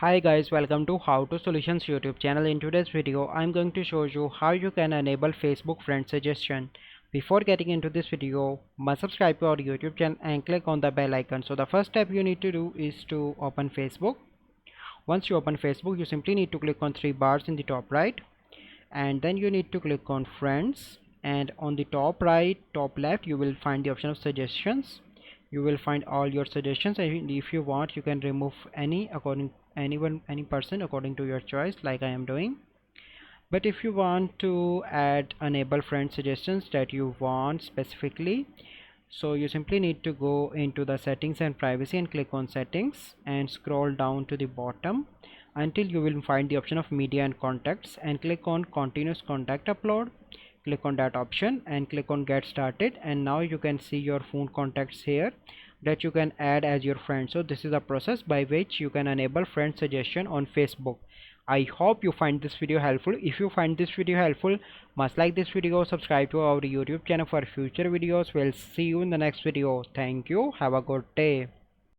Hi guys, welcome to How to Solutions YouTube channel. In today's video I'm going to show you how you can enable Facebook friend suggestion. Before getting into this video, must subscribe to our YouTube channel and click on the bell icon. So the first step you need to do is to open Facebook. Once you open Facebook, you simply need to click on three bars in the top right, and then you need to click on friends, and on the top right, top left, you will find the option of suggestions. You will find all your suggestions, and if you want you can remove any person according to your choice, like I am doing. But if you want to add enable friend suggestions that you want specifically, so you simply need to go into the settings and privacy and click on settings and scroll down to the bottom until you will find the option of media and contacts, and click on continuous contact upload. Click on that option and click on get started, and now you can see your phone contacts here that you can add as your friend. So this is a process by which you can enable friend suggestion on Facebook. I hope you find this video helpful. If you find this video helpful, must like this video, subscribe to our YouTube channel for future videos. We'll see you in the next video. Thank you. Have a good day.